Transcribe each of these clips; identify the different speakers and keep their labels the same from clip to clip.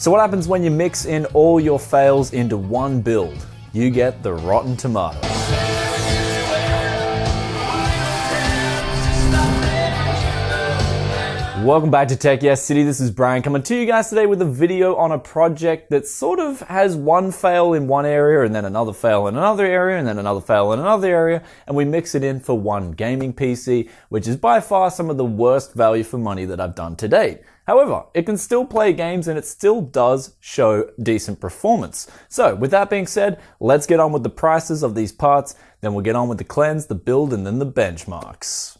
Speaker 1: So what happens when you mix in all your fails into one build? You get the rotten tomato. Welcome back to Tech Yes City. This is Brian coming to you guys today with a video on a project that sort of has one fail in one area and then another fail in another area and then another fail in another area, and we mix it in for one gaming PC, which is by far some of the worst value for money that I've done to date. However, it can still play games and it still does show decent performance. So with that being said, let's get on with the prices of these parts, then we'll get on with the cleanse, the build, and then the benchmarks.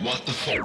Speaker 2: What the fuck?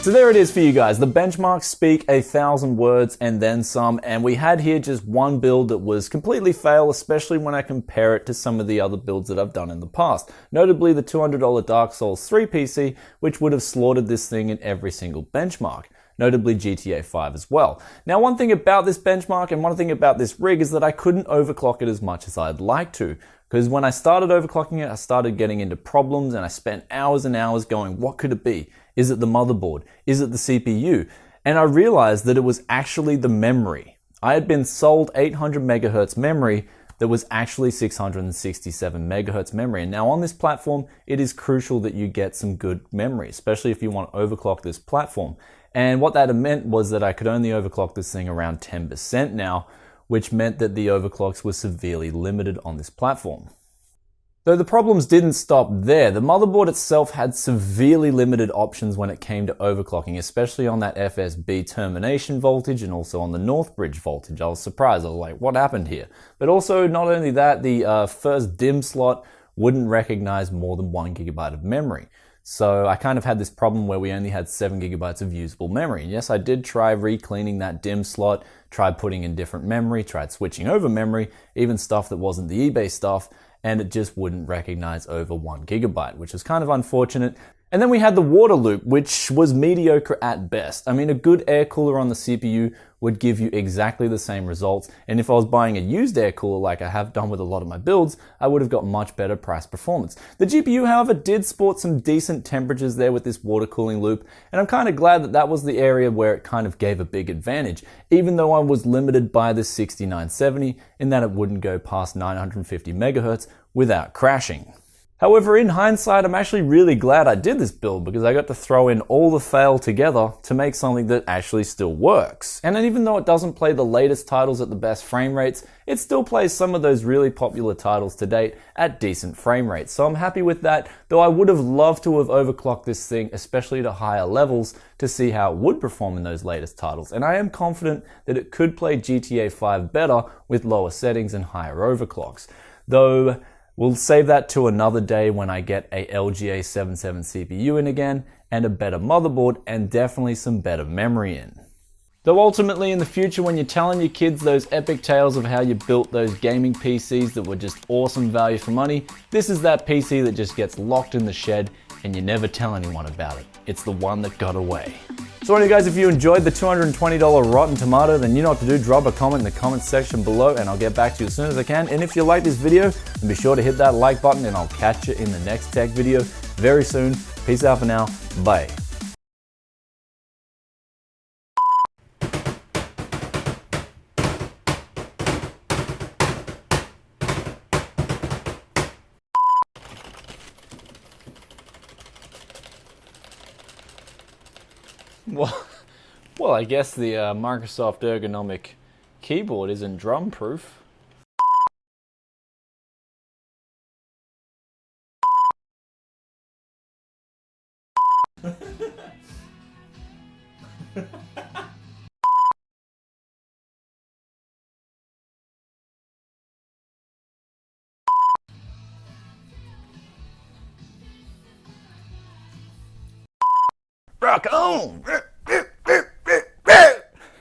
Speaker 1: So there it is for you guys. The benchmarks speak 1,000 words and then some, and we had here just one build that was completely fail, especially when I compare it to some of the other builds that I've done in the past. Notably the $200 Dark Souls 3 PC, which would have slaughtered this thing in every single benchmark. Notably GTA 5 as well. Now one thing about this benchmark and one thing about this rig is that I couldn't overclock it as much as I'd like to. Because when I started overclocking it, I started getting into problems and I spent hours and hours going, what could it be? Is it the motherboard? Is it the CPU? And I realized that it was actually the memory. I had been sold 800 megahertz memory that was actually 667 megahertz memory. And now on this platform, it is crucial that you get some good memory, especially if you want to overclock this platform. And what that meant was that I could only overclock this thing around 10% now, which meant that the overclocks were severely limited on this platform. Though the problems didn't stop there, the motherboard itself had severely limited options when it came to overclocking, especially on that FSB termination voltage and also on the North Bridge voltage. I was surprised, I was like, what happened here? But also, not only that, the first DIMM slot wouldn't recognize more than 1 gigabyte of memory. So I kind of had this problem where we only had 7 gigabytes of usable memory. And yes, I did try re-cleaning that DIMM slot, tried putting in different memory, tried switching over memory, even stuff that wasn't the eBay stuff, and it just wouldn't recognize over 1 gigabyte, which is kind of unfortunate. And then we had the water loop, which was mediocre at best. I mean, a good air cooler on the CPU would give you exactly the same results. And if I was buying a used air cooler like I have done with a lot of my builds, I would have got much better price performance. The GPU, however, did sport some decent temperatures there with this water cooling loop. And I'm kind of glad that that was the area where it kind of gave a big advantage, even though I was limited by the 6970 in that it wouldn't go past 950 megahertz without crashing. However, in hindsight, I'm actually really glad I did this build because I got to throw in all the fail together to make something that actually still works. And even though it doesn't play the latest titles at the best frame rates, it still plays some of those really popular titles to date at decent frame rates. So I'm happy with that, though I would have loved to have overclocked this thing, especially to higher levels, to see how it would perform in those latest titles. And I am confident that it could play GTA 5 better with lower settings and higher overclocks. Though, we'll save that to another day when I get a LGA 77 CPU in again and a better motherboard and definitely some better memory in. Though ultimately in the future when you're telling your kids those epic tales of how you built those gaming PCs that were just awesome value for money, this is that PC that just gets locked in the shed and you never tell anyone about it. It's the one that got away. So anyway guys, if you enjoyed the $220 Rotten Tomato, then you know what to do. Drop a comment in the comment section below and I'll get back to you as soon as I can. And if you like this video, then be sure to hit that like button and I'll catch you in the next tech video very soon. Peace out for now. Bye. Well, I guess the Microsoft ergonomic keyboard isn't drum-proof. Rock on!